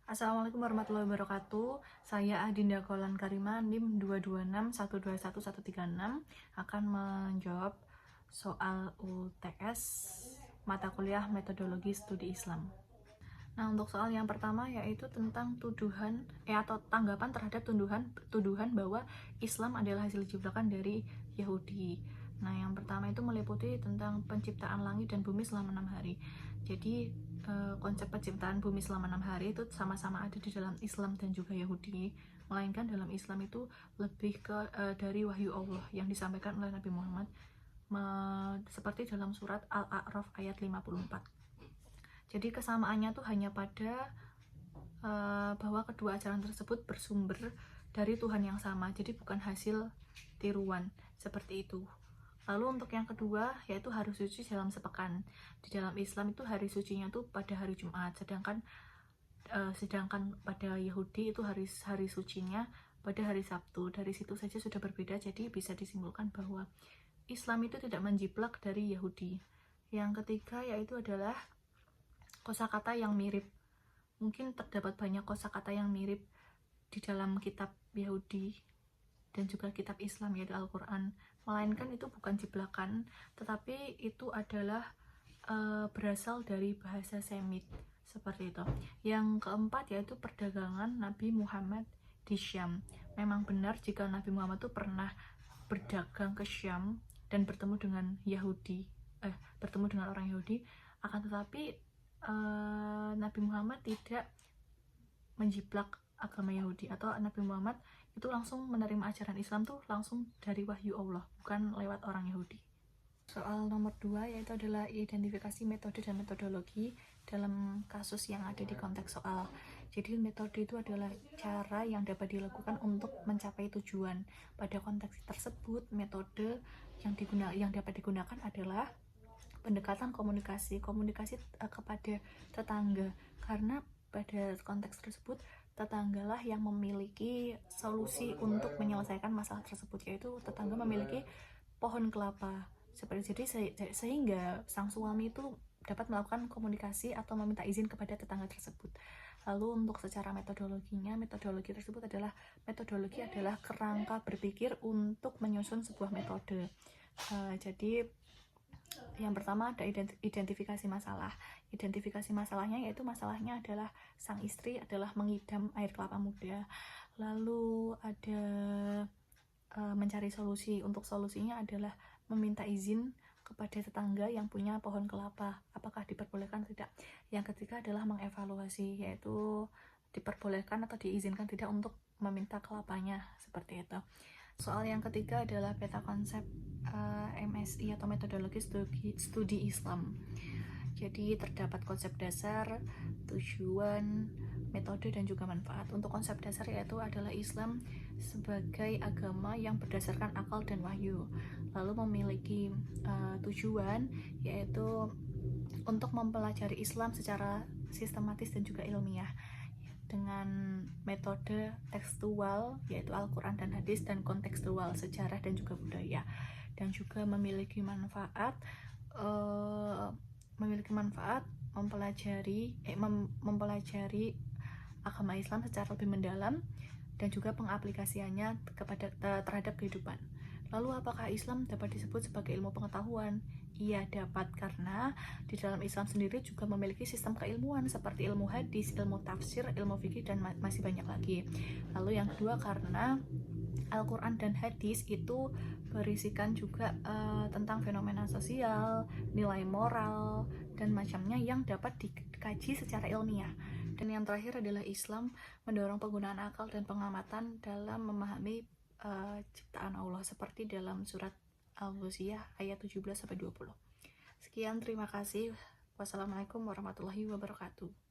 Assalamualaikum warahmatullahi wabarakatuh. Saya Adinda Kaulan Karima, NIM 226121136 akan menjawab soal UTS mata kuliah metodologi studi Islam. Nah, untuk soal yang pertama yaitu tentang tuduhan atau tanggapan terhadap tuduhan bahwa Islam adalah hasil jebakan dari Yahudi. Nah, yang pertama itu meliputi tentang penciptaan langit dan bumi selama 6 hari. Jadi konsep penciptaan bumi selama 6 hari itu sama-sama ada di dalam Islam dan juga Yahudi, melainkan dalam Islam itu lebih ke dari wahyu Allah yang disampaikan oleh Nabi Muhammad, seperti dalam surat Al-A'raf ayat 54. Jadi kesamaannya tuh hanya pada bahwa kedua ajaran tersebut bersumber dari Tuhan yang sama, jadi bukan hasil tiruan seperti itu. Lalu untuk yang kedua yaitu hari suci dalam sepekan. Di dalam Islam itu hari sucinya tuh pada hari Jumat, sedangkan pada Yahudi itu hari sucinya pada hari Sabtu. Dari situ saja sudah berbeda, jadi bisa disimpulkan bahwa Islam itu tidak menjiplak dari Yahudi. Yang ketiga yaitu adalah kosakata yang mirip. Mungkin terdapat banyak kosakata yang mirip di dalam kitab Yahudi dan juga kitab Islam yaitu Al-Quran, melainkan itu bukan jiblakan, tetapi itu adalah berasal dari bahasa Semit, seperti itu. Yang keempat yaitu perdagangan Nabi Muhammad di Syam. Memang benar jika Nabi Muhammad itu pernah berdagang ke Syam dan bertemu dengan orang Yahudi, akan tetapi Nabi Muhammad tidak menjiplak agama Yahudi, atau Nabi Muhammad itu langsung menerima ajaran Islam tuh langsung dari wahyu Allah, bukan lewat orang Yahudi. Soal nomor 2 yaitu adalah identifikasi metode dan metodologi dalam kasus yang ada di konteks soal. Jadi metode itu adalah cara yang dapat dilakukan untuk mencapai tujuan. Pada konteks tersebut, metode yang dapat digunakan adalah pendekatan komunikasi kepada tetangga, karena pada konteks tersebut tetanggalah yang memiliki solusi untuk menyelesaikan masalah tersebut, yaitu tetangga memiliki pohon kelapa seperti. Jadi sehingga sang suami itu dapat melakukan komunikasi atau meminta izin kepada tetangga tersebut. Lalu untuk secara metodologi tersebut adalah kerangka berpikir untuk menyusun sebuah metode. Jadi yang pertama ada identifikasi masalah. Identifikasi masalahnya yaitu masalahnya adalah sang istri adalah mengidam air kelapa muda. Lalu ada mencari solusi. Untuk solusinya adalah meminta izin kepada tetangga yang punya pohon kelapa, apakah diperbolehkan tidak. Yang ketiga adalah mengevaluasi, yaitu diperbolehkan atau diizinkan tidak untuk meminta kelapanya, seperti itu. Soal yang ketiga adalah peta konsep MSI atau metodologi studi Islam. Jadi terdapat konsep dasar, tujuan, metode, dan juga manfaat. Untuk konsep dasar yaitu adalah Islam sebagai agama yang berdasarkan akal dan wahyu. Lalu memiliki tujuan yaitu untuk mempelajari Islam secara sistematis dan juga ilmiah dengan metode tekstual yaitu Al-Quran dan hadis, dan kontekstual sejarah dan juga budaya. Dan juga memiliki manfaat mempelajari agama Islam secara lebih mendalam dan juga pengaplikasiannya terhadap kehidupan. Lalu apakah Islam dapat disebut sebagai ilmu pengetahuan? Iya, dapat, karena di dalam Islam sendiri juga memiliki sistem keilmuan seperti ilmu hadis, ilmu tafsir, ilmu fikih, dan masih banyak lagi. Lalu yang kedua, karena Al-Quran dan hadis itu berisikan juga tentang fenomena sosial, nilai moral, dan macamnya yang dapat dikaji secara ilmiah. Dan yang terakhir adalah Islam mendorong penggunaan akal dan pengamatan dalam memahami ciptaan Allah, seperti dalam surat Al-Ghasyiyah ayat 17-20. Sekian, terima kasih. Wassalamualaikum warahmatullahi wabarakatuh.